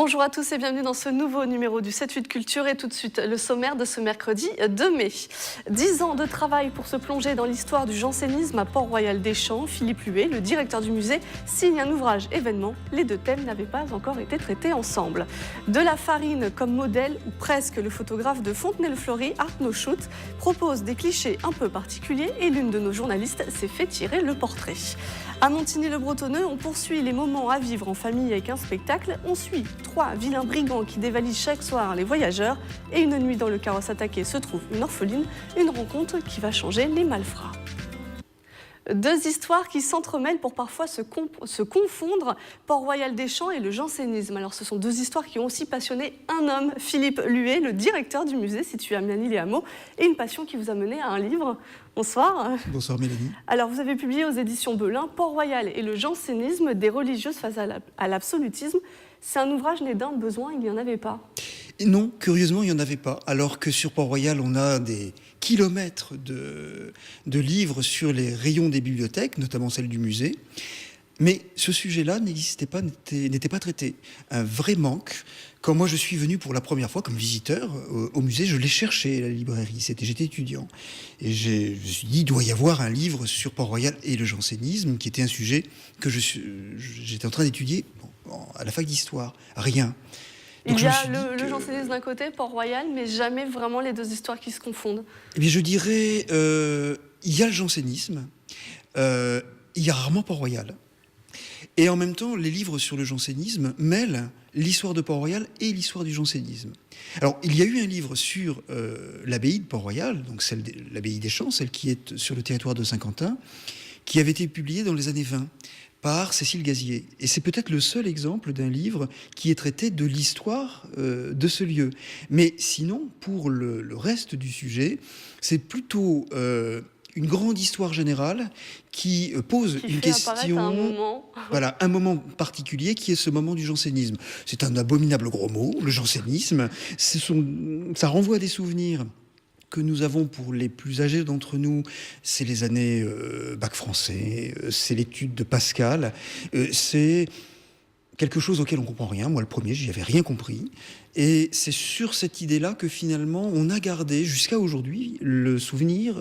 Bonjour à tous et bienvenue dans ce nouveau numéro du 7-8 Culture et tout de suite le sommaire de ce mercredi 2 mai. 10 ans de travail pour se plonger dans l'histoire du jansénisme à Port-Royal des Champs. Philippe Luet, le directeur du musée, signe un ouvrage événement. Les deux thèmes n'avaient pas encore été traités ensemble. De la farine comme modèle ou presque, le photographe de Fontenay-le-Fleury, Arnaud Schut, propose des clichés un peu particuliers et l'une de nos journalistes s'est fait tirer le portrait. À Montigny-le-Bretonneux, on poursuit les moments à vivre en famille avec un spectacle. On suit 3 vilains brigands qui dévalisent chaque soir les voyageurs. Et une nuit dans le carrosse attaqué se trouve une orpheline. Une rencontre qui va changer les malfrats. Deux histoires qui s'entremêlent pour parfois se confondre, Port-Royal des Champs et le jansénisme. Alors ce sont deux histoires qui ont aussi passionné un homme, Philippe Luet, le directeur du musée situé à Miany-les-Hameaux, et une passion qui vous a mené à un livre. Bonsoir. Bonsoir Mélanie. Alors vous avez publié aux éditions Belin Port-Royal et le jansénisme des religieuses face à l'absolutisme. C'est un ouvrage né d'un besoin, il n'y en avait pas. Et non, curieusement, il n'y en avait pas. Alors que sur Port-Royal, on a des kilomètres de livres sur les rayons des bibliothèques, notamment celles du musée. Mais ce sujet-là n'existait pas, n'était pas traité. Un vrai manque. Quand moi je suis venu pour la première fois comme visiteur au musée, je l'ai cherché, la librairie. J'étais étudiant. Et je me suis dit, il doit y avoir un livre sur Port-Royal et le jansénisme, qui était un sujet que j'étais en train d'étudier à la fac d'histoire. Rien. Donc il y a le jansénisme d'un côté, Port-Royal, mais jamais vraiment les deux histoires qui se confondent. Eh bien, je dirais, il y a le jansénisme, il y a rarement Port-Royal. Et en même temps, les livres sur le jansénisme mêlent l'histoire de Port-Royal et l'histoire du jansénisme. Alors, il y a eu un livre sur l'abbaye de Port-Royal, donc l'abbaye des Champs, celle qui est sur le territoire de Saint-Quentin, qui avait été publiée dans les années 20 par Cécile Gazier. Et c'est peut-être le seul exemple d'un livre qui est traité de l'histoire de ce lieu. Mais sinon, pour le reste du sujet, c'est plutôt une grande histoire générale qui pose une question, un moment particulier qui est ce moment du jansénisme. C'est un abominable gros mot, le jansénisme. Ça renvoie à des souvenirs que nous avons pour les plus âgés d'entre nous, c'est les années bac français, c'est l'étude de Pascal, c'est quelque chose auquel on ne comprend rien. Moi, le premier, j'y avais rien compris. Et c'est sur cette idée-là que finalement, on a gardé jusqu'à aujourd'hui le souvenir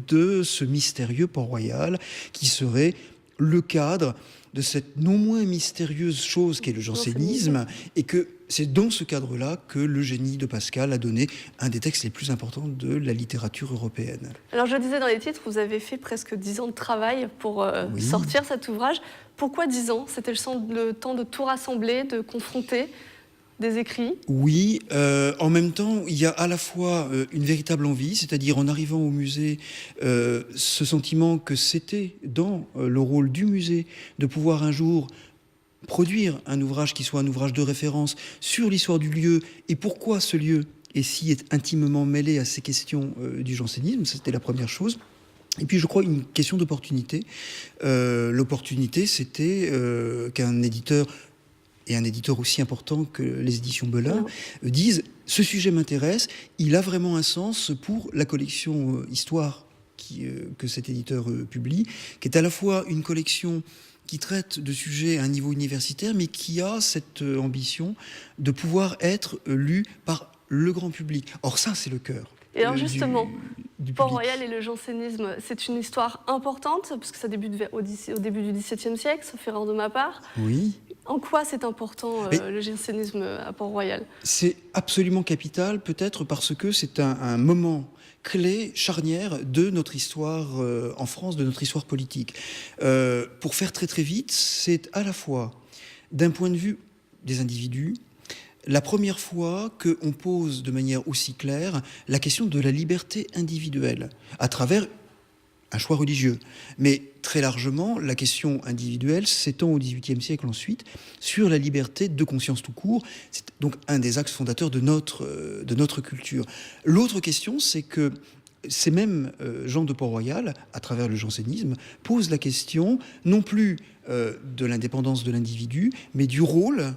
de ce mystérieux Port-Royal qui serait le cadre de cette non moins mystérieuse chose qu'est le jansénisme, et que c'est dans ce cadre-là que le génie de Pascal a donné un des textes les plus importants de la littérature européenne. Alors je disais dans les titres, vous avez fait presque 10 ans de travail pour sortir cet ouvrage. Pourquoi 10 ans? C'était le temps de tout rassembler, de confronter des écrits? Oui, en même temps, il y a à la fois une véritable envie, c'est-à-dire en arrivant au musée, ce sentiment que c'était dans le rôle du musée de pouvoir un jour produire un ouvrage qui soit un ouvrage de référence sur l'histoire du lieu et pourquoi ce lieu est si intimement mêlé à ces questions du jansénisme. C'était la première chose. Et puis je crois une question d'opportunité. L'opportunité, c'était qu'un éditeur, et un éditeur aussi important que les éditions Belin, disent « ce sujet m'intéresse, il a vraiment un sens pour la collection Histoire que cet éditeur publie, qui est à la fois une collection qui traite de sujets à un niveau universitaire, mais qui a cette ambition de pouvoir être lu par le grand public. » Or ça, c'est le cœur. Et alors justement, Port-Royal et le jansénisme, c'est une histoire importante, parce que ça débute au début du XVIIe siècle, sauf erreur de ma part. Oui. En quoi c'est important le jansénisme à Port-Royal? C'est absolument capital, peut-être parce que c'est un moment clé, charnière de notre histoire en France, de notre histoire politique. Pour faire très très vite, c'est à la fois, d'un point de vue des individus, la première fois qu'on pose de manière aussi claire la question de la liberté individuelle à travers un choix religieux. Mais très largement, la question individuelle s'étend au XVIIIe siècle ensuite sur la liberté de conscience tout court. C'est donc un des axes fondateurs de notre culture. L'autre question, c'est que ces mêmes gens de Port-Royal, à travers le jansénisme, posent la question non plus de l'indépendance de l'individu, mais du rôle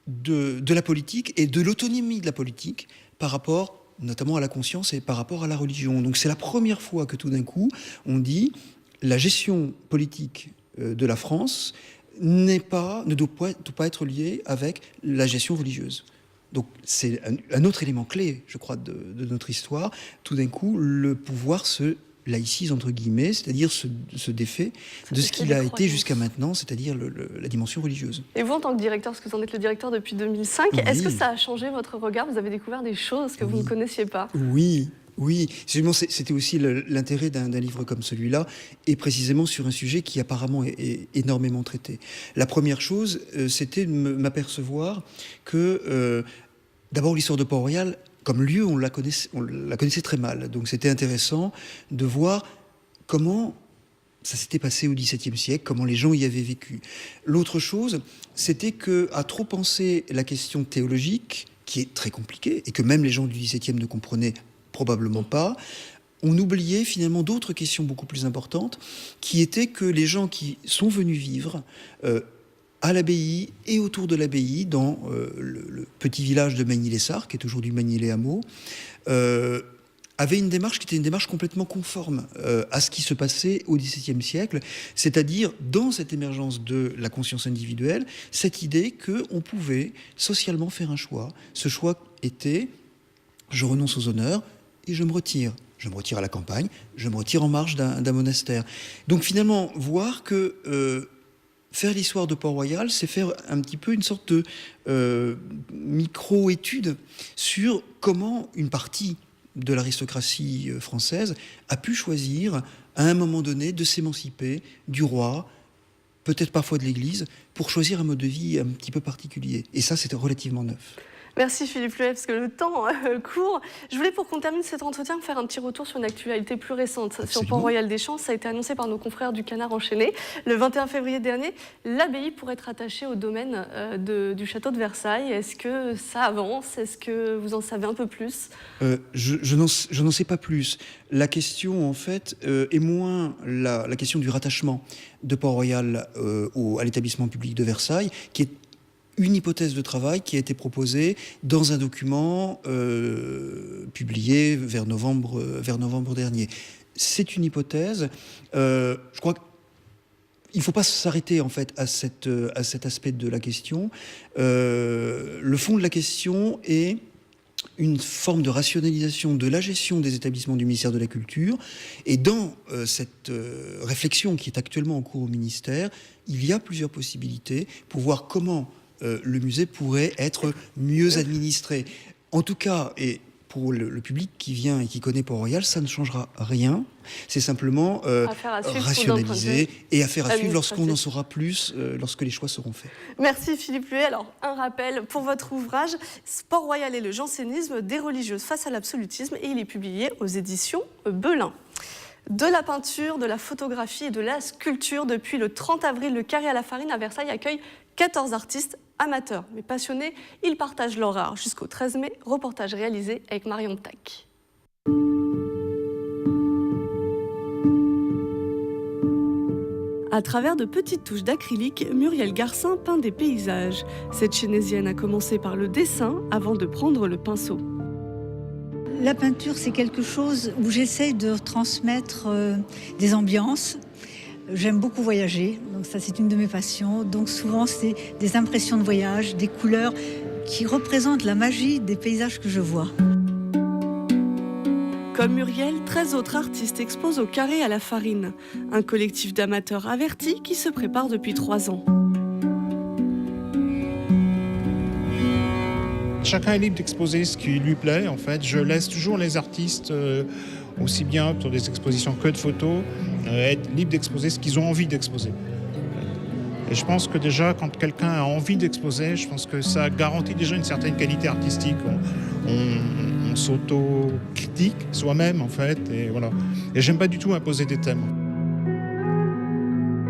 de la politique et de l'autonomie de la politique par rapport notamment à la conscience et par rapport à la religion. Donc c'est la première fois que tout d'un coup, on dit la gestion politique de la France ne doit pas être lié avec la gestion religieuse. Donc c'est un autre élément clé, je crois, de notre histoire. Tout d'un coup, le pouvoir se laïcise, entre guillemets, c'est-à-dire se défait de ce qu'il a été jusqu'à maintenant, c'est-à-dire la dimension religieuse. Et vous, en tant que directeur, parce que vous en êtes le directeur depuis 2005, oui. Est-ce que ça a changé votre regard? Vous avez découvert des choses que vous ne connaissiez pas? Oui. Oui, c'était aussi l'intérêt d'un livre comme celui-là, et précisément sur un sujet qui apparemment est énormément traité. La première chose, c'était de m'apercevoir que, d'abord, l'histoire de Port-Royal, comme lieu, on la connaissait très mal. Donc c'était intéressant de voir comment ça s'était passé au XVIIe siècle, comment les gens y avaient vécu. L'autre chose, c'était qu'à trop penser la question théologique, qui est très compliquée, et que même les gens du XVIIe ne comprenaient probablement pas, on oubliait finalement d'autres questions beaucoup plus importantes, qui étaient que les gens qui sont venus vivre à l'abbaye et autour de l'abbaye, dans le petit village de Magny-les-Sarres, qui est aujourd'hui Magny-les-Hameaux, avaient une démarche qui était une démarche complètement conforme à ce qui se passait au XVIIe siècle, c'est-à-dire dans cette émergence de la conscience individuelle, cette idée qu'on pouvait socialement faire un choix. Ce choix était, je renonce aux honneurs, et je me retire. Je me retire à la campagne, je me retire en marge d'un monastère. Donc finalement, voir que faire l'histoire de Port-Royal, c'est faire un petit peu une sorte de micro-étude sur comment une partie de l'aristocratie française a pu choisir, à un moment donné, de s'émanciper du roi, peut-être parfois de l'Église, pour choisir un mode de vie un petit peu particulier. Et ça, c'était relativement neuf. Merci Philippe Luet, parce que le temps court. Je voulais, pour qu'on termine cet entretien, faire un petit retour sur une actualité plus récente. Absolument. Sur Port-Royal des Champs, ça a été annoncé par nos confrères du Canard enchaîné. Le 21 février dernier, l'abbaye pourrait être attachée au domaine du château de Versailles. Est-ce que ça avance? Est-ce que vous en savez un peu plus? Je n'en sais pas plus. La question, en fait, est moins la question du rattachement de Port-Royal à l'établissement public de Versailles, qui est une hypothèse de travail qui a été proposée dans un document publié vers novembre dernier. C'est une hypothèse. Je crois qu'il ne faut pas s'arrêter en fait à cet aspect de la question. Le fond de la question est une forme de rationalisation de la gestion des établissements du ministère de la Culture. Et dans cette réflexion qui est actuellement en cours au ministère, il y a plusieurs possibilités pour voir comment le musée pourrait être mieux administré. En tout cas, et pour le public qui vient et qui connaît Port-Royal, ça ne changera rien. C'est simplement rationaliser et affaire à suivre lorsqu'on en saura plus, lorsque les choix seront faits. Merci Philippe Luet. Alors, un rappel pour votre ouvrage, Port-Royal et le jansénisme, des religieuses face à l'absolutisme, et il est publié aux éditions Belin. De la peinture, de la photographie et de la sculpture, depuis le 30 avril, le Carré à la Farine à Versailles accueille 14 artistes amateurs mais passionnés. Ils partagent leur art jusqu'au 13 mai. Reportage réalisé avec Marion Tac. À travers de petites touches d'acrylique, Muriel Garcin peint des paysages. Cette Chénésienne a commencé par le dessin avant de prendre le pinceau. La peinture, c'est quelque chose où j'essaie de transmettre des ambiances. J'aime beaucoup voyager, donc ça c'est une de mes passions. Donc souvent c'est des impressions de voyage, des couleurs qui représentent la magie des paysages que je vois. Comme Muriel, 13 autres artistes exposent au Carré à la Farine, un collectif d'amateurs avertis qui se prépare depuis 3 ans. Chacun est libre d'exposer ce qui lui plaît. En fait, je laisse toujours les artistes, aussi bien pour des expositions que de photos, être libres d'exposer ce qu'ils ont envie d'exposer. Et je pense que déjà, quand quelqu'un a envie d'exposer, je pense que ça garantit déjà une certaine qualité artistique. On s'auto-critique soi-même, en fait, et voilà. Et j'aime pas du tout imposer des thèmes.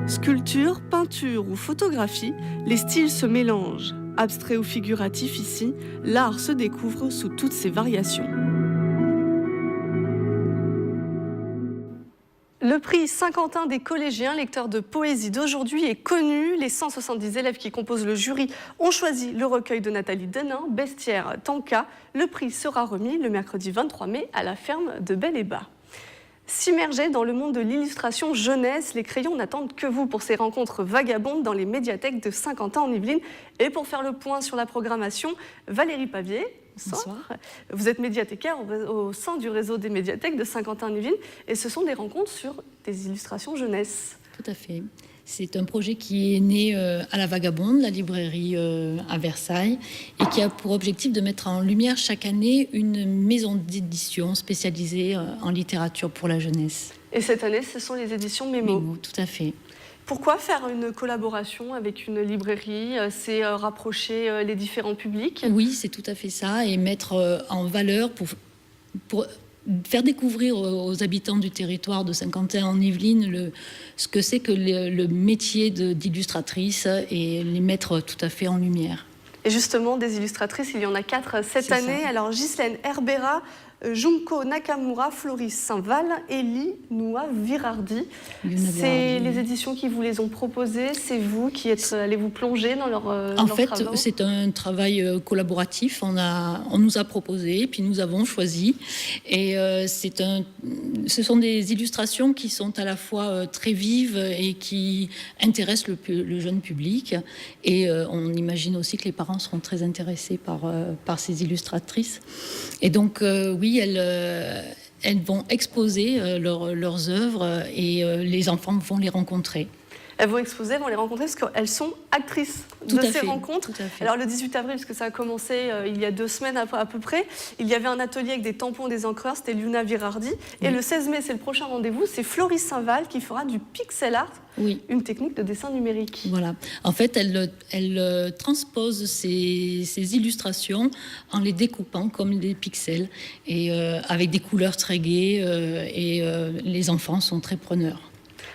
Sculpture, peinture ou photographie, les styles se mélangent. Abstrait ou figuratif ici, l'art se découvre sous toutes ses variations. Le prix Saint-Quentin des collégiens lecteurs de poésie d'aujourd'hui est connu. Les 170 élèves qui composent le jury ont choisi le recueil de Nathalie Denain, Bestiaire Tanka. Le prix sera remis le mercredi 23 mai à la ferme de Bel-et-Bas. S'immerger dans le monde de l'illustration jeunesse, les crayons n'attendent que vous pour ces rencontres vagabondes dans les médiathèques de Saint-Quentin en Yvelines. Et pour faire le point sur la programmation, Valérie Pavier. Bonsoir. Vous êtes médiathécaire au sein du réseau des médiathèques de Saint-Quentin en Yvelines et ce sont des rencontres sur des illustrations jeunesse. Tout à fait. C'est un projet qui est né à la Vagabonde, la librairie à Versailles, et qui a pour objectif de mettre en lumière chaque année une maison d'édition spécialisée en littérature pour la jeunesse. Et cette année, ce sont les éditions Mémo. Mémo, tout à fait. Pourquoi faire une collaboration avec une librairie? C'est rapprocher les différents publics? Oui, c'est tout à fait ça, et mettre en valeur pour faire découvrir aux habitants du territoire de Saint-Quentin en Yvelines ce que c'est que le métier d'illustratrice et les mettre tout à fait en lumière. Et justement, des illustratrices, il y en a 4 cette année. Ça. Alors, Ghislaine Herbera, Junko Nakamura, Floris Saint-Val, Elie Noua Virardi. C'est les éditions qui vous les ont proposées. C'est vous qui êtes allés vous plonger dans leurs En fait, travaux. c'est un travail collaboratif. On nous a proposé, puis nous avons choisi. Et ce sont des illustrations qui sont à la fois très vives et qui intéressent le jeune public. Et on imagine aussi que les parents seront très intéressés par ces illustratrices. Et donc, oui, elles vont exposer leurs œuvres et les enfants vont les rencontrer. Elles vont exposer, vont les rencontrer parce qu'elles sont actrices de ces rencontres. Alors le 18 avril, parce que ça a commencé il y a 2 semaines à peu près, il y avait un atelier avec des tampons et des encreurs, c'était Luna Virardi. Et le 16 mai, c'est le prochain rendez-vous, c'est Floris Saint-Val qui fera du pixel art, une technique de dessin numérique. Voilà. En fait, elle transpose ces illustrations en les découpant comme des pixels et avec des couleurs très gaies et les enfants sont très preneurs.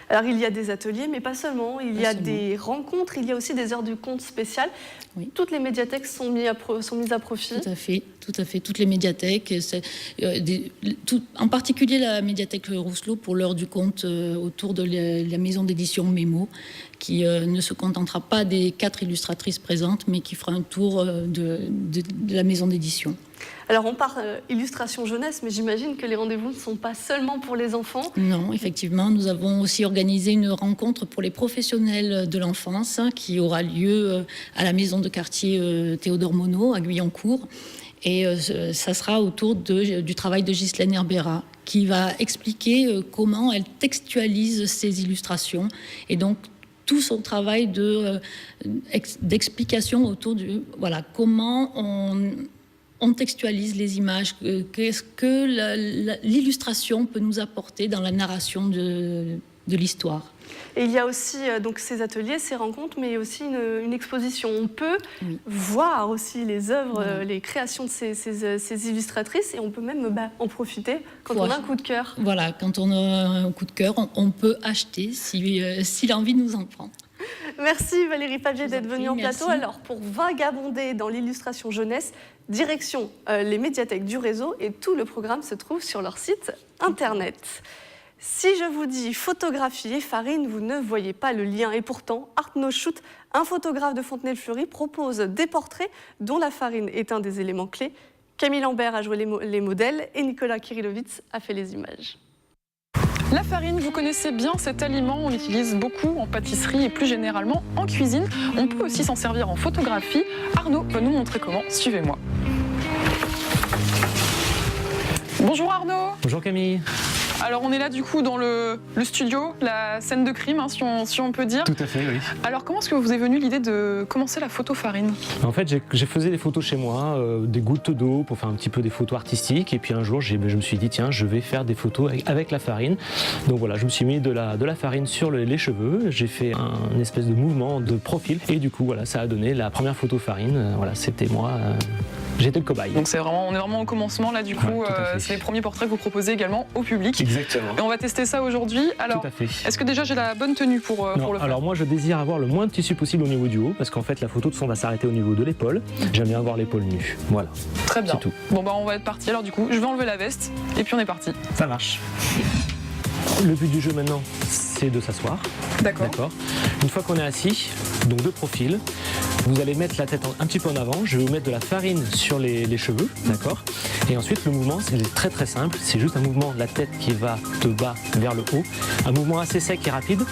Alors, il y a des ateliers, mais pas seulement. Il y a des rencontres, il y a aussi des heures du conte spéciales. Oui. Toutes les médiathèques sont mises à profit. Tout à fait. Toutes les médiathèques, en particulier la médiathèque Rousselot pour l'heure du conte autour de la maison d'édition Mémo, qui ne se contentera pas des 4 illustratrices présentes, mais qui fera un tour de la maison d'édition. Alors on parle illustration jeunesse, mais j'imagine que les rendez-vous ne sont pas seulement pour les enfants. Non, effectivement, nous avons aussi organisé une rencontre pour les professionnels de l'enfance qui aura lieu à la maison de quartier Théodore Monod à Guyancourt. Et ça sera autour du travail de Ghislaine Herbera qui va expliquer comment elle textualise ses illustrations et donc tout son travail d'explication autour du comment on textualise les images, qu'est-ce que l'illustration peut nous apporter dans la narration de l'histoire. Et il y a aussi donc ces ateliers, ces rencontres, mais aussi une exposition. On peut voir aussi les œuvres, les créations de ces illustratrices et on peut même en profiter quand on a un coup de cœur. Voilà, quand on a un coup de cœur, on peut acheter si l'envie nous en prend. Merci Valérie Pavier d'être venue en plateau. Alors pour vagabonder dans l'illustration jeunesse, direction les médiathèques du réseau et tout le programme se trouve sur leur site internet. Si je vous dis photographie et farine, vous ne voyez pas le lien. Et pourtant, Arnaud Schut, un photographe de Fontenay-le-Fleury, propose des portraits dont la farine est un des éléments clés. Camille Lambert a joué les modèles et Nicolas Kirillovitz a fait les images. La farine, vous connaissez bien cet aliment, on l'utilise beaucoup en pâtisserie et plus généralement en cuisine. On peut aussi s'en servir en photographie. Arnaud va nous montrer comment, suivez-moi. Bonjour Arnaud. Bonjour Camille. Alors on est là du coup dans le studio, la scène de crime, hein, si on peut dire. Tout à fait, oui. Alors comment est-ce que vous est venue l'idée de commencer la photo farine? En fait, j'ai faisais des photos chez moi, des gouttes d'eau pour faire un petit peu des photos artistiques. Et puis un jour, je me suis dit, tiens, je vais faire des photos avec la farine. Donc voilà, je me suis mis de la farine sur les cheveux. J'ai fait un espèce de mouvement de profil. Et du coup, voilà, ça a donné la première photo farine. Voilà, c'était moi. J'étais le cobaye. Donc on est vraiment au commencement là du coup, c'est les premiers portraits que vous proposez également au public. Exactement. Et on va tester ça aujourd'hui. Alors, tout à fait. Est-ce que déjà j'ai la bonne tenue pour le faire? Alors moi je désire avoir le moins de tissu possible au niveau du haut parce qu'en fait la photo de fond va s'arrêter au niveau de l'épaule. J'aime bien avoir l'épaule nue. Voilà. Très bien. C'est tout. Bon on va être parti alors du coup, je vais enlever la veste et puis on est parti. Ça marche. Le but du jeu maintenant, c'est de s'asseoir. D'accord. Une fois qu'on est assis, donc de profil, Vous allez mettre la tête un petit peu en avant, je vais vous mettre de la farine sur les cheveux, d'accord? Et ensuite le mouvement c'est très très simple, c'est juste un mouvement de la tête qui va de bas vers le haut, un mouvement assez sec et rapide,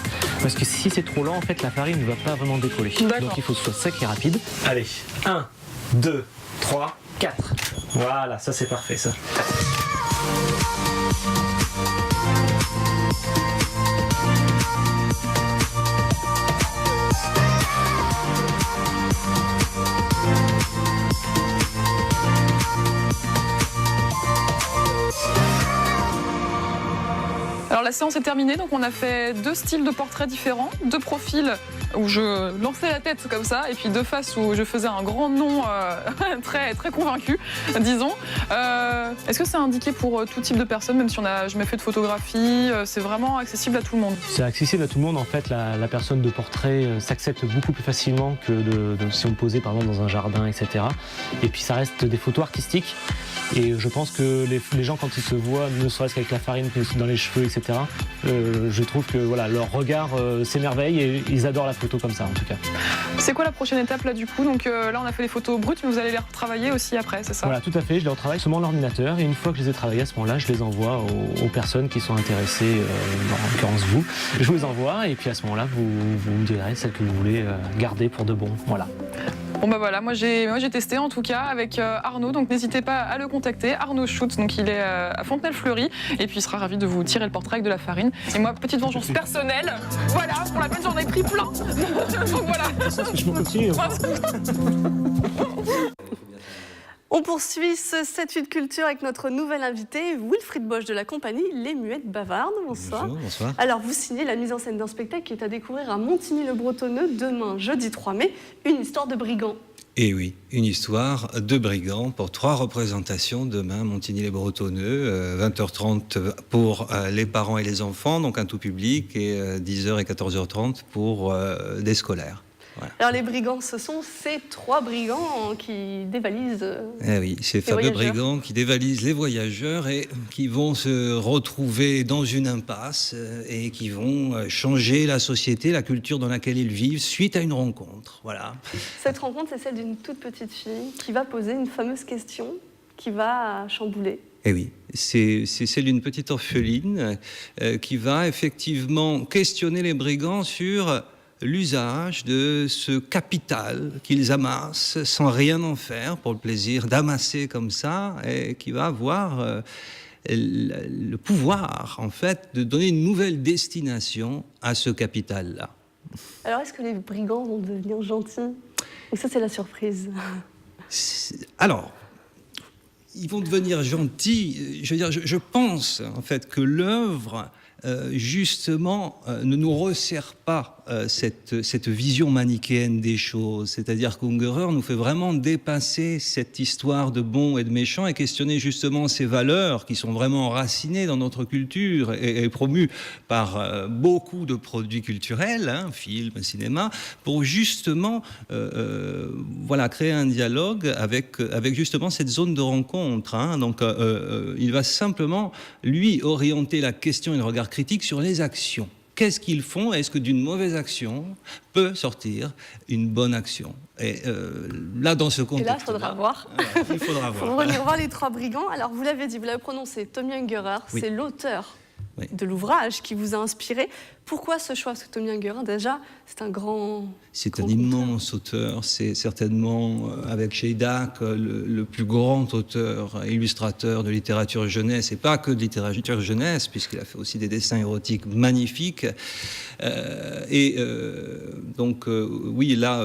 parce que si c'est trop lent en fait la farine ne va pas vraiment décoller. Donc il faut que ce soit sec et rapide. Allez, 1, 2, 3, 4. Voilà, ça c'est parfait ça. Alors la séance est terminée, donc on a fait 2 styles de portraits différents, 2 profils où je lançais la tête comme ça, et puis 2 faces où je faisais un grand nom très, très convaincu, disons. Est-ce que c'est indiqué pour tout type de personnes, même si on n'a jamais fait de photographie, c'est vraiment accessible à tout le monde? C'est accessible à tout le monde, en fait, la personne de portrait s'accepte beaucoup plus facilement que si on le posait par exemple dans un jardin, etc. Et puis ça reste des photos artistiques. Et je pense que les gens, quand ils se voient, ne serait-ce qu'avec la farine dans les cheveux, etc., je trouve que voilà, leur regard s'émerveille et ils adorent la photo comme ça, en tout cas. C'est quoi la prochaine étape là du coup? Donc là on a fait les photos brutes, mais vous allez les retravailler aussi après, c'est ça? Voilà, tout à fait, je les retravaille seulement l'ordinateur et une fois que je les ai travaillés à ce moment-là, je les envoie aux personnes qui sont intéressées, en l'occurrence vous. Je vous les envoie et puis à ce moment-là, vous me direz celle que vous voulez garder pour de bon. Voilà. Bon bah voilà, moi j'ai testé en tout cas avec Arnaud, donc n'hésitez pas à le contacter. Arnaud Schutz, donc il est à Fontenay-le-Fleury, et puis il sera ravi de vous tirer le portrait avec de la farine. Et moi, petite vengeance personnelle, voilà, pour la peine j'en ai pris plein. Donc voilà. Je m'en continue. On poursuit ce 7-8 culture avec notre nouvel invité, Wilfried Bosch de la compagnie Les Muettes Bavardes. Bonsoir. Bonjour, bonsoir. Alors, vous signez la mise en scène d'un spectacle qui est à découvrir à Montigny-le-Bretonneux demain, jeudi 3 mai, une histoire de brigands. Et oui, une histoire de brigands pour 3 représentations demain, Montigny-les-Bretonneux, 20h30 pour les parents et les enfants, donc un tout public, et 10h et 14h30 pour des scolaires. Voilà. Alors les brigands, ce sont ces 3 brigands qui dévalisent Eh oui, ces fameux brigands qui dévalisent les voyageurs et qui vont se retrouver dans une impasse et qui vont changer la société, la culture dans laquelle ils vivent suite à une rencontre. Voilà. Cette rencontre, c'est celle d'une toute petite fille qui va poser une fameuse question qui va chambouler. Eh oui, c'est celle d'une petite orpheline qui va effectivement questionner les brigands sur l'usage de ce capital qu'ils amassent sans rien en faire, pour le plaisir d'amasser comme ça, et qui va avoir le pouvoir, en fait, de donner une nouvelle destination à ce capital-là. Alors, est-ce que les brigands vont devenir gentils? Ou ça, c'est la surprise? Alors, ils vont devenir gentils. Je veux dire, je pense, en fait, que l'œuvre justement, ne nous resserre pas cette vision manichéenne des choses. C'est-à-dire qu'Ungerer nous fait vraiment dépasser cette histoire de bon et de méchant et questionner justement ces valeurs qui sont vraiment enracinées dans notre culture et promues par beaucoup de produits culturels, hein, films, cinéma, pour justement voilà, créer un dialogue avec justement cette zone de rencontre. Hein. Donc, il va simplement, lui, orienter la question et le regard critique sur les actions. Qu'est-ce qu'ils font? Est-ce que d'une mauvaise action peut sortir une bonne action? Et là, dans ce contexte, il faudra voir. Il faudra voir. Il faut venir voir les 3 brigands. Alors, vous l'avez dit, vous l'avez prononcé, Tomi Ungerer, oui. C'est l'auteur oui. de l'ouvrage qui vous a inspiré. Pourquoi ce choix? Parce que Tomi Ungerer, déjà, c'est un grand... C'est un immense auteur. C'est certainement, avec Sheidak, le plus grand auteur, illustrateur de littérature jeunesse, et pas que de littérature jeunesse, puisqu'il a fait aussi des dessins érotiques magnifiques. Donc, oui, là,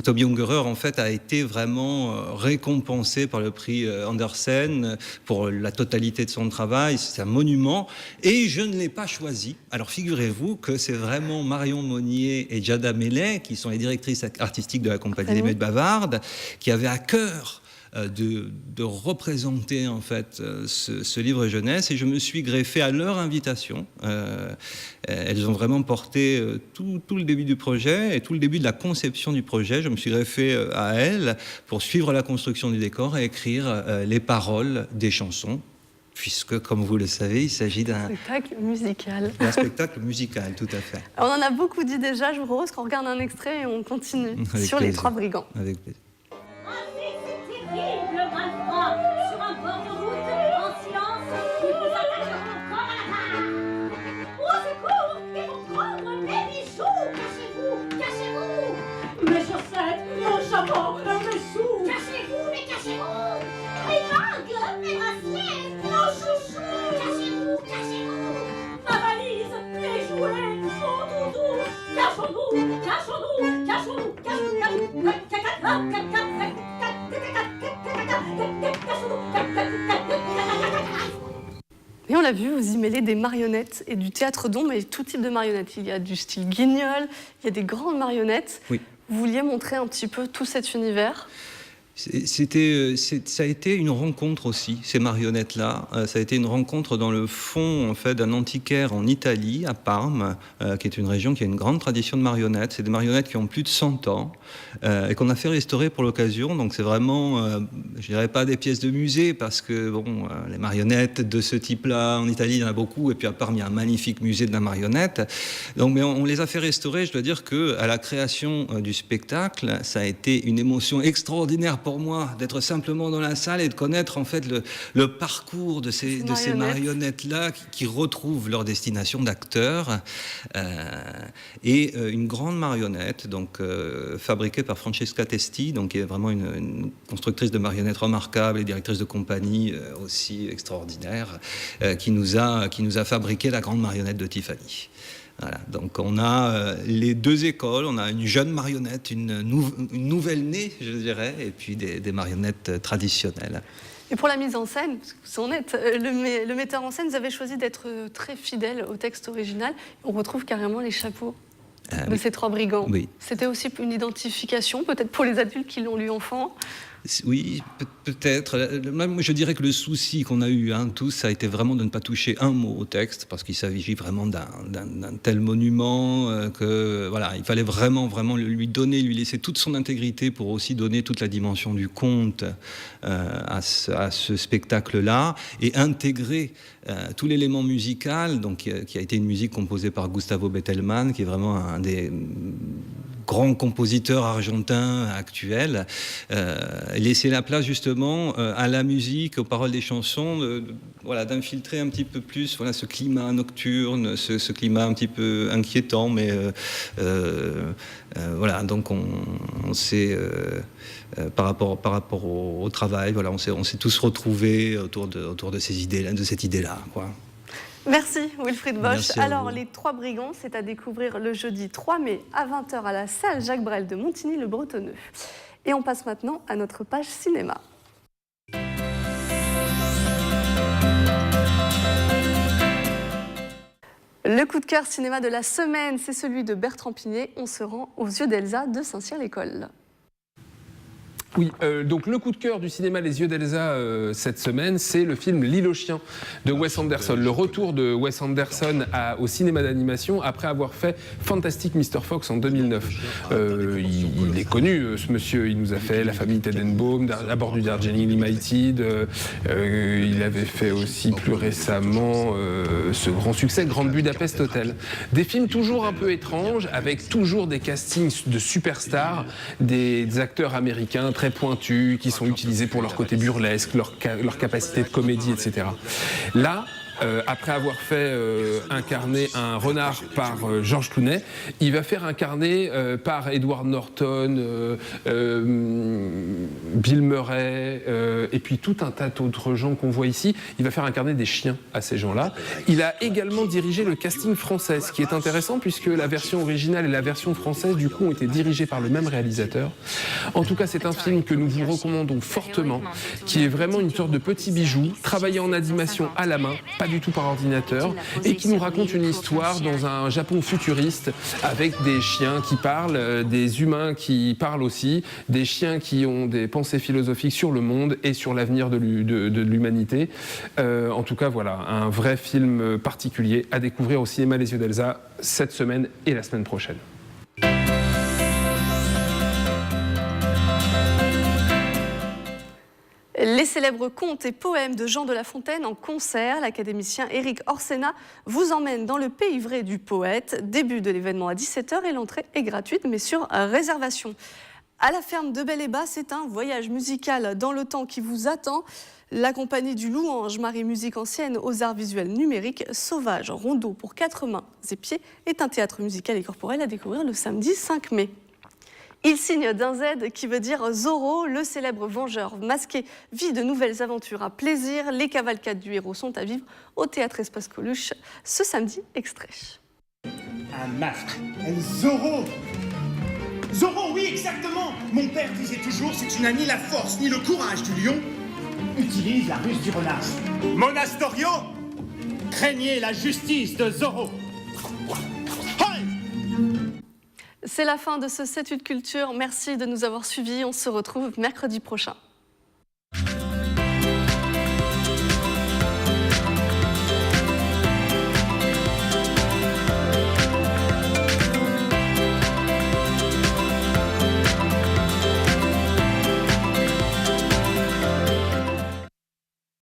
Tomi Ungerer, en fait, a été vraiment récompensé par le prix Andersen pour la totalité de son travail. C'est un monument. Et je ne l'ai pas choisi. Alors figurez-vous que c'est vraiment Marion Monnier et Jada Mellet, qui sont les directrices artistiques de la compagnie Les Muettes Bavardes, qui avaient à cœur de représenter en fait ce livre jeunesse, et je me suis greffé à leur invitation. Elles ont vraiment porté tout le début du projet et tout le début de la conception du projet. Je me suis greffé à elles pour suivre la construction du décor et écrire les paroles des chansons. puisque, comme vous le savez, il s'agit d'un spectacle musical, tout à fait. On en a beaucoup dit déjà, je vous propose qu'on regarde un extrait et on continue Avec sur plaisir. Les Trois Brigands. Avec plaisir. Terriblement froid sur un bord de route, en silence, ils vous attaqueront encore à la barre. Au secours, ils vont prendre mes bijoux. Cachez-vous, cachez-vous. Mes chaussettes, mon chapeau, mes sous. Cachez-vous, mais cachez-vous. Mes bagues, mes bracelets, nos chouchous. Cachez-vous, cachez-vous. Ma valise, mes jouets, mon doudou. Cachons-nous, cachons-nous, cachons-nous, cachons-nous, Et on l'a vu, vous y mêlez des marionnettes et du théâtre d'ombre, mais tout type de marionnettes. Il y a du style guignol, il y a des grandes marionnettes. Oui. Vous vouliez montrer un petit peu tout cet univers. Ça a été une rencontre aussi, ces marionnettes-là. Ça a été une rencontre dans le fond en fait, d'un antiquaire en Italie, à Parme, qui est une région qui a une grande tradition de marionnettes. C'est des marionnettes qui ont plus de 100 ans et qu'on a fait restaurer pour l'occasion. Donc c'est vraiment, je dirais pas des pièces de musée, parce que bon, les marionnettes de ce type-là, en Italie, il y en a beaucoup. Et puis à Parme, il y a un magnifique musée de la marionnette. Donc, mais on les a fait restaurer. Je dois dire qu'à la création du spectacle, ça a été une émotion extraordinaire pour moi d'être simplement dans la salle et de connaître en fait le parcours de ces marionnettes-là qui retrouvent leur destination d'acteurs et une grande marionnette donc fabriquée par Francesca Testi, donc qui est vraiment une constructrice de marionnettes remarquable et directrice de compagnie aussi extraordinaire, qui nous a fabriqué la grande marionnette de Tiffany. Voilà, donc on a les deux écoles, on a une jeune marionnette, une nouvelle née, je dirais, et puis des marionnettes traditionnelles. Et pour la mise en scène, parce que vous en êtes, le metteur en scène, vous avez choisi d'être très fidèle au texte original. On retrouve carrément les chapeaux de ces trois brigands. Oui. C'était aussi une identification, peut-être pour les adultes qui l'ont lu enfant. Oui, peut-être. Moi, je dirais que le souci qu'on a eu tous, ça a été vraiment de ne pas toucher un mot au texte, parce qu'il s'agit vraiment d'un tel monument que voilà, il fallait vraiment lui laisser toute son intégrité pour aussi donner toute la dimension du conte à ce spectacle-là et intégrer tout l'élément musical, donc qui a été une musique composée par Gustavo Bettelmann, qui est vraiment un des grands compositeurs argentins actuels, laisser la place justement à la musique, aux paroles des chansons, voilà, d'infiltrer un petit peu plus voilà, ce climat nocturne, ce climat un petit peu inquiétant, mais voilà, donc on s'est par rapport au travail, voilà, on s'est tous retrouvés autour de ces idées-là, de cette idée-là, quoi. Merci Wilfried Bosch. Merci à Alors, vous. Les Trois Brigands, c'est à découvrir le jeudi 3 mai à 20h à la salle Jacques Brel de Montigny-le-Bretonneux. Et on passe maintenant à notre page cinéma. Le coup de cœur cinéma de la semaine, c'est celui de Bertrand Pignet. On se rend aux yeux d'Elsa de Saint-Cyr-l'École. Oui, donc le coup de cœur du cinéma Les Yeux d'Elsa cette semaine, c'est le film L'île aux chiens de Wes Anderson. Le retour de Wes Anderson au cinéma d'animation après avoir fait Fantastic Mr. Fox en 2009. Il est connu, ce monsieur. Il nous a fait La famille Tenenbaum, À bord du Darjeeling Limited. Il avait fait aussi plus récemment ce grand succès, Grand Budapest Hotel. Des films toujours un peu étranges, avec toujours des castings de superstars, des acteurs américains très pointus, qui sont utilisés pour leur côté burlesque, leur capacité de comédie, etc. Là, après avoir fait incarner un renard par George Clooney, il va faire incarner par Edward Norton, Bill Murray, et puis tout un tas d'autres gens qu'on voit ici. Il va faire incarner des chiens à ces gens-là. Il a également dirigé le casting français, ce qui est intéressant puisque la version originale et la version française, du coup, ont été dirigées par le même réalisateur. En tout cas, c'est un film que nous vous recommandons fortement, qui est vraiment une sorte de petit bijou, travaillé en animation à la main, pas du tout par ordinateur, et qui nous raconte une histoire dans un Japon futuriste avec des chiens qui parlent, des humains qui parlent aussi, des chiens qui ont des pensées philosophiques sur le monde et sur l'avenir de l'humanité. En tout cas, voilà, un vrai film particulier à découvrir au cinéma Les Yeux d'Elsa cette semaine et la semaine prochaine. Les célèbres contes et poèmes de Jean de La Fontaine en concert. L'académicien Éric Orsena vous emmène dans le pays vrai du poète. Début de l'événement à 17h et l'entrée est gratuite mais sur réservation. À la ferme de Bel-et-Bas, c'est un voyage musical dans le temps qui vous attend. La compagnie du Louange Marie Musique Ancienne aux arts visuels numériques, Sauvage, Rondeau pour 4 mains et pieds est un théâtre musical et corporel à découvrir le samedi 5 mai. Il signe d'un Z qui veut dire Zorro, le célèbre vengeur masqué vit de nouvelles aventures à plaisir. Les cavalcades du héros sont à vivre au théâtre Espace Coluche ce samedi. Extrait. Un masque. Zorro. Zorro, oui, exactement. Mon père disait toujours, si tu n'as ni la force ni le courage du lion, utilise la ruse du renard. Mon Astorio, craignez la justice de Zorro. C'est la fin de ce 7-8 Culture. Merci de nous avoir suivis. On se retrouve mercredi prochain.